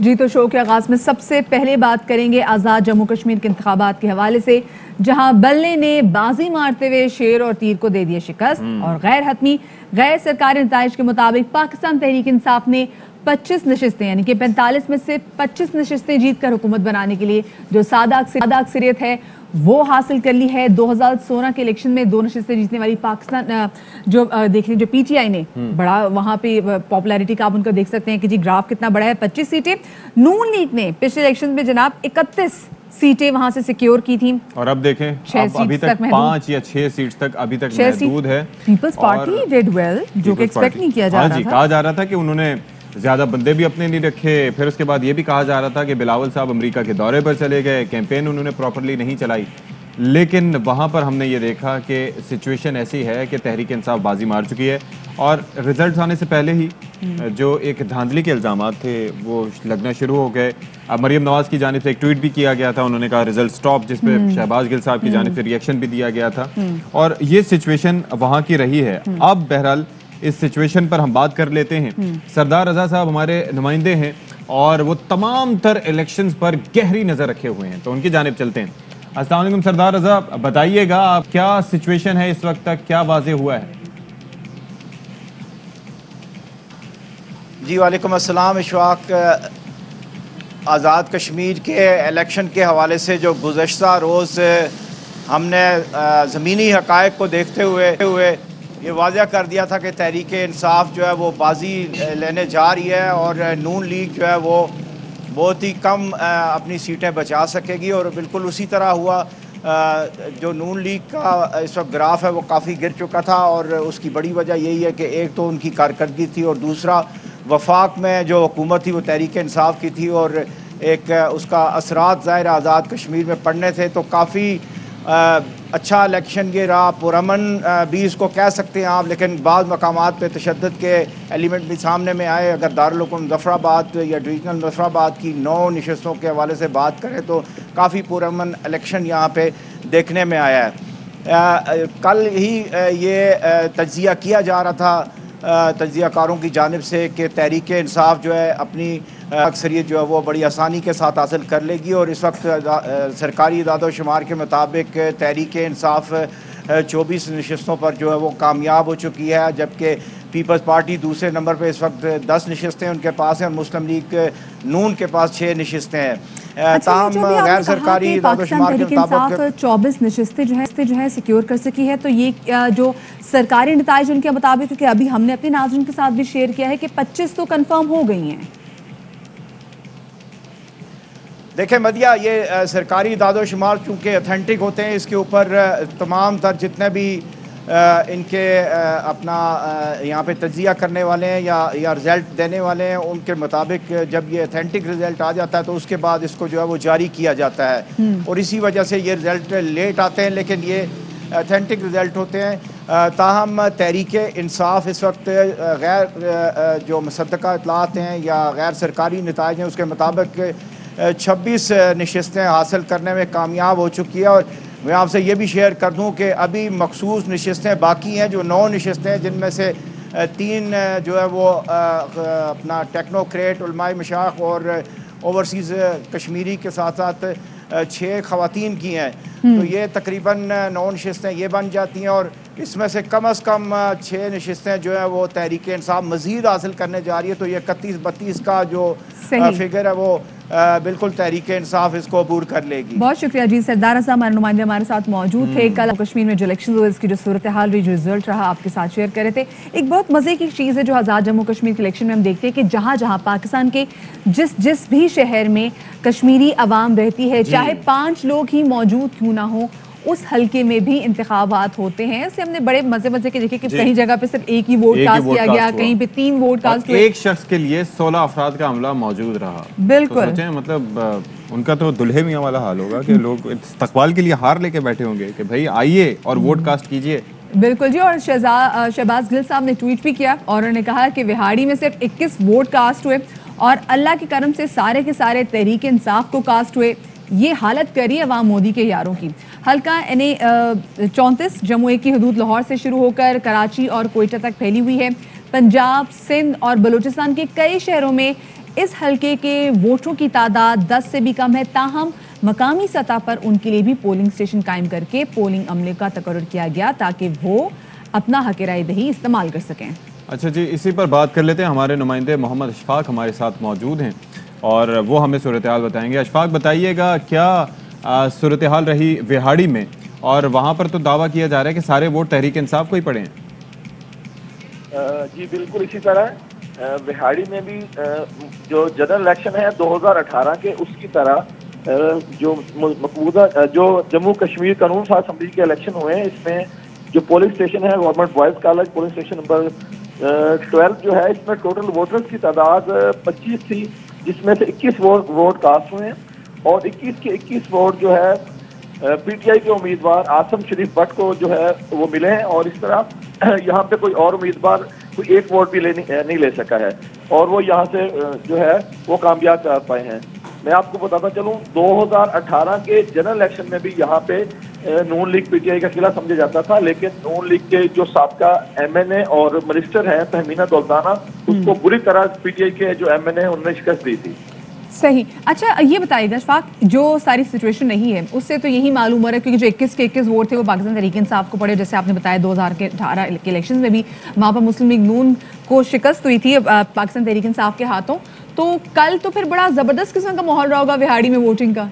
जी, तो शो के आगाज में सबसे पहले बात करेंगे आज़ाद जम्मू कश्मीर के इंतखाबात के हवाले से, जहां बल्ले ने बाजी मारते हुए शेर और तीर को दे दिए शिकस्त और गैर हतमी गैर सरकारी नताइज के मुताबिक पाकिस्तान तहरीक इंसाफ ने 25 नशिस्तें यानी कि 45 में से 25 नशिस्तें जीतकर हुकूमत बनाने के लिए जो सादा अक्सरियत है वो हासिल कर ली है। 2016 के इलेक्शन में 2 नशिस्तें जीतने वाली पाकिस्तान जो देखें जो पीटीआई ने बड़ा वहां पे पॉपुलैरिटी का आप उनका देख सकते हैं कि जी ग्राफ कितना बड़ा है। 25 सीटें नून लीग ने पिछले इलेक्शन में जनाब 31 सीटें वहां से सिक्योर की थी और अब देखें अभी तक 5 या 6 सीट्स तक अभी तक महदूद है। पीपल्स पार्टी डिड वेल, जो कि एक्सपेक्ट नहीं किया जा रहा था। कहा जा रहा था कि उन्होंने ज्यादा बंदे भी अपने नहीं रखे। फिर उसके बाद ये भी कहा जा रहा था कि बिलावल साहब अमेरिका के दौरे पर चले गए, कैंपेन उन्होंने प्रॉपर्ली नहीं चलाई। लेकिन वहां पर हमने ये देखा कि सिचुएशन ऐसी है कि तहरीक इंसाफ बाजी मार चुकी है और रिजल्ट आने से पहले ही जो एक धांधली के इल्जाम थे वो लगना शुरू हो गए। अब मरियम नवाज की जानिब से एक ट्वीट भी किया गया था, उन्होंने कहा रिजल्ट स्टॉप, जिसपे शहबाज गिल साहब की जानिब से रिएक्शन भी दिया गया था और ये सिचुएशन वहां की रही है। अब बहरहाल इस सिचुएशन पर हम बात कर लेते हैं। सरदार रजा साहब हमारे नुमाइंदे हैं और वो तमाम तर इलेक्शंस पर गहरी नजर रखे हुए हैं, तो उनकी जानिब चलते हैं। अस्सलाम वालेकुम सरदार रजा, बताइएगा आप क्या सिचुएशन है इस वक्त तक, क्या वाज़ेह हुआ है? जी वालेकुम अस्सलाम इशफाक। आज़ाद कश्मीर के इलेक्शन के हवाले से जो गुज़श्ता रोज़ हमने ज़मीनी हक़ाइक़ को देखते हुए ये वाज़ह कर दिया था कि तहरीक इंसाफ जो है वो बाजी लेने जा रही है और नून लीग जो है वो बहुत ही कम अपनी सीटें बचा सकेगी और बिल्कुल उसी तरह हुआ। जो नून लीग का इस वक्त ग्राफ है वो काफ़ी गिर चुका था और उसकी बड़ी वजह यही है कि एक तो उनकी कारकर्दगी थी और दूसरा वफाक में जो हुकूमत थी वो तहरीक इंसाफ की थी और एक उसका असरात ज़ाहिर आज़ाद कश्मीर में पड़ने थे। तो काफ़ी अच्छा इलेक्शन ये रहा, पुरअमन भी इसको कह सकते हैं आप, लेकिन बाद मकामात पे तशद्दुद के एलिमेंट भी सामने में आए। अगर दारुल हुकूम मुज़फ़्फ़राबाद या डिवीज़नल मुज़फ़्फ़राबाद की 9 नशिस्तों के हवाले से बात करें तो काफ़ी पुरअमन इलेक्शन यहाँ पे देखने में आया है। कल ही ये तज्ज़िया किया जा रहा था तज्ज़ियाकारों की जानिब से कि तहरीक इंसाफ जो है अपनी अक्सरियत जो है वो बड़ी आसानी के साथ हासिल कर लेगी और इस वक्त सरकारी इदादो शुमार के मुताबिक तहरीक इंसाफ 24 नशिस्तों पर जो है वो कामयाब हो चुकी है, जबकि पीपल्स पार्टी दूसरे नंबर पे इस वक्त 10 नशिस्तें उनके पास हैं और मुस्लिम लीग नून के पास 6 नशिस्तें हैं। ताहम गैर सरकारी इदादो शुमार के मुताबिक 24 नशिस्तें जो है सिक्योर कर सकी है। तो ये जो सरकारी नताइज उनके मुताबिक, क्योंकि अभी हमने अपने नाज़रीन के साथ भी शेयर किया है कि 25 तो कन्फर्म हो गई हैं। देखें मदिया, ये सरकारी दादो शुमार चूँकि अथेंटिक होते हैं, इसके ऊपर तमाम तर जितने भी इनके अपना यहाँ पे तज्ज़िया करने वाले हैं या रिज़ल्ट देने वाले हैं, उनके मुताबिक जब ये अथेंटिक रिज़ल्ट आ जाता है तो उसके बाद इसको जो है वो जारी किया जाता है और इसी वजह से ये रिज़ल्ट लेट आते हैं, लेकिन ये अथेंटिक रिज़ल्ट होते हैं। ताहम तहरीक इंसाफ इस वक्त गैर जो मुसद्दक़ा इत्तलात हैं या गैर सरकारी नताइज हैं उसके मुताबिक 26 नशिस्तें हासिल करने में कामयाब हो चुकी है और मैं आपसे ये भी शेयर कर दूं कि अभी मखसूस नशिस्तें बाकी हैं, जो 9 नशिस्तें हैं जिनमें से 3 जो है वो अपना टेक्नोक्रेट, उलमाए मशाइख और ओवरसीज़ कश्मीरी के साथ साथ 6 ख़वातीन की हैं। तो ये तकरीबन 9 नशिस्तें ये बन जाती हैं और इसमें से कम 6 नशिस्तें जो है वो तहरीक इंसाफ मज़ीद हासिल करने जा रही है। तो ये 31-32 का जो फिगर है वो बिल्कुल तहरीक इंसाफ इसको अबूर कर लेगी। बहुत शुक्रिया जी। सरदार रजा हमारे नुमाइंदे हमारे साथ मौजूद थे। कल कश्मीर में जो इलेक्शन हुए इसकी जो सूरत हाल रही, जो रिजल्ट रहा, आपके साथ शेयर कर रहे थे। एक बहुत मजे की चीज़ है जो आज़ाद जम्मू कश्मीर के इलेक्शन में हम देखते हैं कि जहाँ जहाँ पाकिस्तान के जिस भी शहर में कश्मीरी अवाम रहती है, चाहे 5 लोग ही मौजूद क्यों ना हो, उस हल्के में भी इंतखाबात होते हैं। इसलिए हमने बड़े मजे के देखे कि कहीं जगह पे सिर्फ एक ही वोट कास्ट किया गया, कहीं पे 3 वोट कास्ट हुए। एक शख्स के लिए 16 अफराद का अमला मौजूद रहा। बिल्कुल, तो सोचें मतलब उनका तो दुल्हे मियां वाला हाल होगा कि लोग इस्तकबाल के लिए हार लेके बैठे होंगे कि भाई आइए और वोट कास्ट कीजिए। बिल्कुल जी। और शहबाज गिल साहब ने ट्वीट भी किया और उन्होंने कहा कि विहाड़ी में सिर्फ 21 वोट कास्ट हुए और अल्लाह के करम से सारे के सारे तहरीक इंसाफ को कास्ट हुए। ये हालत करी अवाम मोदी के यारों की। हल्का NA 34 जम्मू की हदूद लाहौर से शुरू होकर कराची और कोयटा तक फैली हुई है। पंजाब, सिंध और बलूचिस्तान के कई शहरों में इस हलके के वोटरों की तादाद 10 से भी कम है, ताहम मकामी सतह पर उनके लिए भी पोलिंग स्टेशन कायम करके पोलिंग अमले का तकर्रुर किया गया ताकि वो अपना हक राय दही इस्तेमाल कर सकें। अच्छा जी, इसी पर बात कर लेते हैं। हमारे नुमाइंदे मोहम्मद अशफाक हमारे साथ मौजूद हैं और वो हमें सूरत हाल बताएंगे। अशफाक, बताइएगा क्या सूरत हाल रही विहाड़ी में, और वहाँ पर तो दावा किया जा रहा है कि सारे वोट तहरीक इंसाफ को ही पड़े हैं। जी बिल्कुल इसी तरह विहाड़ी में भी जो जनरल इलेक्शन है 2018 के, उसकी तरह जो मकबूजा जो जम्मू कश्मीर कानून साज असम्बली के इलेक्शन हुए हैं, इसमें जो पोलिंग स्टेशन है government boys college polling station number 12 जो है, इसमें टोटल वोटर्स की तादाद 25 थी, जिसमें से 21 वोट कास्ट हुए हैं और 21 के 21 वोट जो है पीटीआई के उम्मीदवार आसम शरीफ भट्ट को जो है वो मिले हैं। और इस तरह यहाँ पे कोई और उम्मीदवार कोई एक वोट भी नहीं ले सका है और वो यहाँ से जो है वो कामयाब कर पाए हैं। मैं आपको बताता चलूँ 2018 के जनरल इलेक्शन में भी यहाँ पे नून लीग पीटीआई का किला समझा जाता था, लेकिन नून लीग के जो साबका एमएनए और मिनिस्टर हैं तहमीना दौलताना, उसको बुरी तरह पीटीआई के जो एमएनए उन्होंने शिकस्त दी थी। सही। अच्छा, ये बताइएगा अशफाक, जो सारी सिचुएशन नहीं है उससे तो यही मालूम हो रहा है क्योंकि जो 21 के 21 वोट थे वो पाकिस्तान तहरीक इंसाफ को पड़े, जैसे आपने बताया 2018 के इलेक्शन में भी वहाँ पर मुस्लिम लीग नून को शिकस्त हुई थी पाकिस्तान तहरीक इंसाफ के हाथों। तो कल तो फिर बड़ा ज़बरदस्त किस्म का माहौल रहा होगा विहाड़ी में वोटिंग का।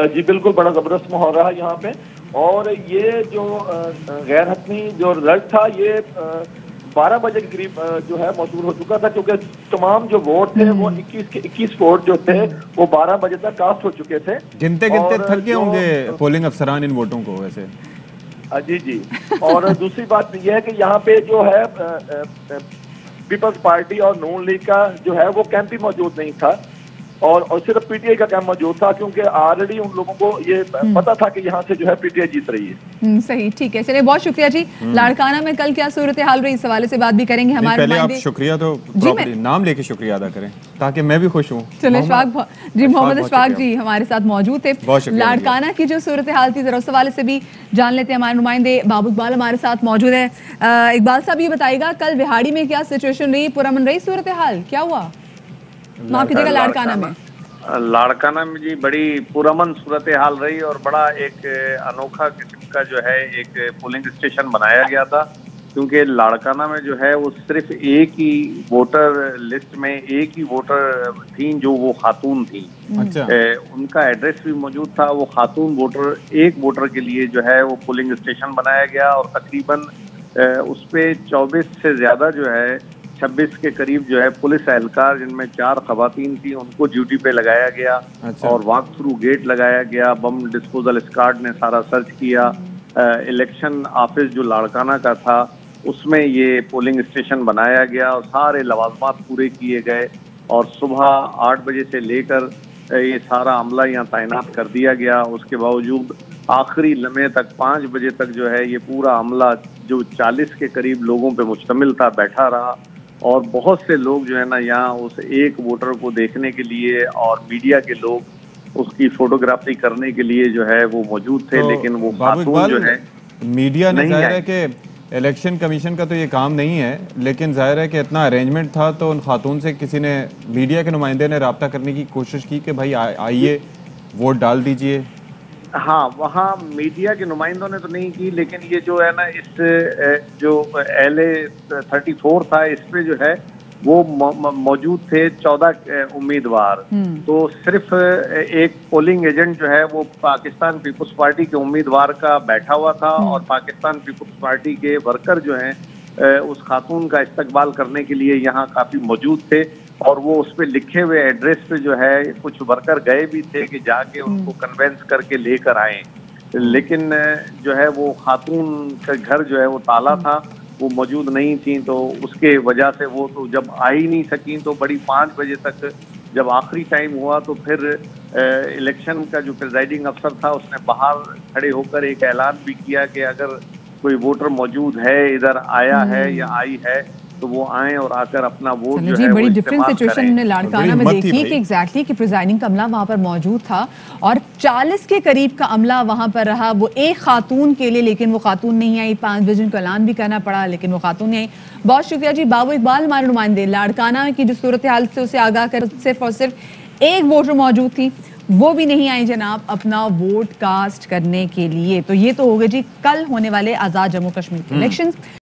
जी बिल्कुल, बड़ा ज़बरदस्त माहौल रहा यहाँ पे। और ये जो गैर हतमी जो रिजल्ट था ये 12 बजे के करीब जो है मौसूल हो चुका था, क्योंकि तमाम जो वोट थे वो 21 के 21 वोट जो थे वो 12 बजे तक कास्ट हो चुके थे। गिनते गिनते थक गए होंगे पोलिंग अफसरान इन वोटों को वैसे। जी जी। और दूसरी बात यह है कि यहाँ पे जो है पीपल्स पार्टी और नून लीग का जो है वो कैंप भी मौजूद नहीं था और सिर्फ पीटीआई का कैंप मौजूद था, क्योंकि ऑलरेडी उन लोगों को ये पता था कि यहाँ से जो है पीटीआई जीत रही है। सही, ठीक है, चलिए बहुत शुक्रिया जी। लाड़काना में कल क्या सूरत हाल रही, इस हवाले से बात भी करेंगे। हमारे पहले आप शुक्रिया तो नाम लेके शुक्रिया अदा करें ताकि मैं भी खुश हूँ। चलिए अशफाक जी, मोहम्मद अशफाक जी हमारे साथ मौजूद थे। लाड़काना की जो सूरत हाल थी जरा उस हवाले से भी जान लेते हैं। हमारे नुमाइंदे बाबू इकबाल हमारे साथ मौजूद है। इकबाल साहब ये बताइएगा कल विहाड़ी में क्या सिचुएशन रही, पुरअमन रही सूरत हाल, क्या हुआ? माफ कीजिएगा, लाड़काना में जी बड़ी पुरअमन सूरत हाल रही और बड़ा एक अनोखा किस्म का जो है एक पोलिंग स्टेशन बनाया गया था, क्योंकि लाड़काना में जो है वो सिर्फ एक ही वोटर लिस्ट में एक ही वोटर थी जो वो खातून थी। अच्छा। उनका एड्रेस भी मौजूद था। वो खातून वोटर एक वोटर के लिए जो है वो पोलिंग स्टेशन बनाया गया और तकरीबन उस पर 24 से ज़्यादा जो है 26 के करीब जो है पुलिस एहलकार, जिनमें 4 खवातीन थी, उनको ड्यूटी पे लगाया गया। अच्छा। और वॉक थ्रू गेट लगाया गया, बम डिस्पोजल स्क्वाड ने सारा सर्च किया। इलेक्शन ऑफिस जो लाड़काना का था उसमें ये पोलिंग स्टेशन बनाया गया और सारे लवाजमात पूरे किए गए और सुबह 8 बजे से लेकर ये सारा अमला यहाँ तैनात कर दिया गया। उसके बावजूद आखिरी लम्हे तक 5 बजे तक जो है ये पूरा अमला जो 40 के करीब लोगों पे मुश्तमिल था बैठा रहा और बहुत से लोग जो है ना यहाँ उस एक वोटर को देखने के लिए और मीडिया के लोग उसकी फोटोग्राफी करने के लिए जो है वो मौजूद थे। तो लेकिन वो खातून जो है मीडिया ने, जाहिर है कि इलेक्शन कमीशन का तो ये काम नहीं है, लेकिन जाहिर है कि इतना अरेंजमेंट था तो उन खातून से किसी ने, मीडिया के नुमाइंदे ने रब्ता करने की कोशिश की कि भाई आइए वोट डाल दीजिए। हाँ, वहाँ मीडिया के नुमाइंदों ने तो नहीं की, लेकिन ये जो है ना इस जो LA34 था इस पे जो है वो मौजूद थे 14 उम्मीदवार। तो सिर्फ एक पोलिंग एजेंट जो है वो पाकिस्तान पीपुल्स पार्टी के उम्मीदवार का बैठा हुआ था और पाकिस्तान पीपुल्स पार्टी के वर्कर जो हैं उस खातून का इस्तकबाल करने के लिए यहाँ काफ़ी मौजूद थे और वो उस पर लिखे हुए एड्रेस पे जो है कुछ वर्कर गए भी थे कि जाके उनको कन्वेंस करके लेकर आए, लेकिन जो है वो खातून का घर जो है वो ताला था, वो मौजूद नहीं थी। तो उसके वजह से वो तो जब आ ही नहीं सकी तो बड़ी 5 बजे तक जब आखिरी टाइम हुआ तो फिर इलेक्शन का जो प्रिजाइडिंग अफसर था उसने बाहर खड़े होकर एक ऐलान भी किया कि अगर कोई वोटर मौजूद है, इधर आया है या आई है तो वो आए और आकर अपना वोट चलो जो जी, है बड़ी वो डिफरेंट इस्तेमाल सिचुएशन करें। हमने लाड़काना में बड़ी हिम्मत थी देखी भाई। कि एग्जैक्टली कि प्रिजाइडिंग का अमला वहां पर मौजूद था और 40 के करीब का अमला वहां पर रहा, वो एक खातून के लिए, लेकिन वो खातून नहीं आई। 5 बजे उनको ऐलान भी करना पड़ा, लेकिन वो खातून नहीं आई। बहुत शुक्रिया जी बाबू इकबाल, हमारे नुमाइंदे। लाड़काना की जो सूरत हाल से उसे आगाह कर सिर्फ और सिर्फ एक वोटर मौजूद थी, वो भी नहीं आई जनाब अपना वोट कास्ट करने के लिए। तो ये तो हो गए जी कल होने वाले आजाद जम्मू कश्मीर के इलेक्शंस।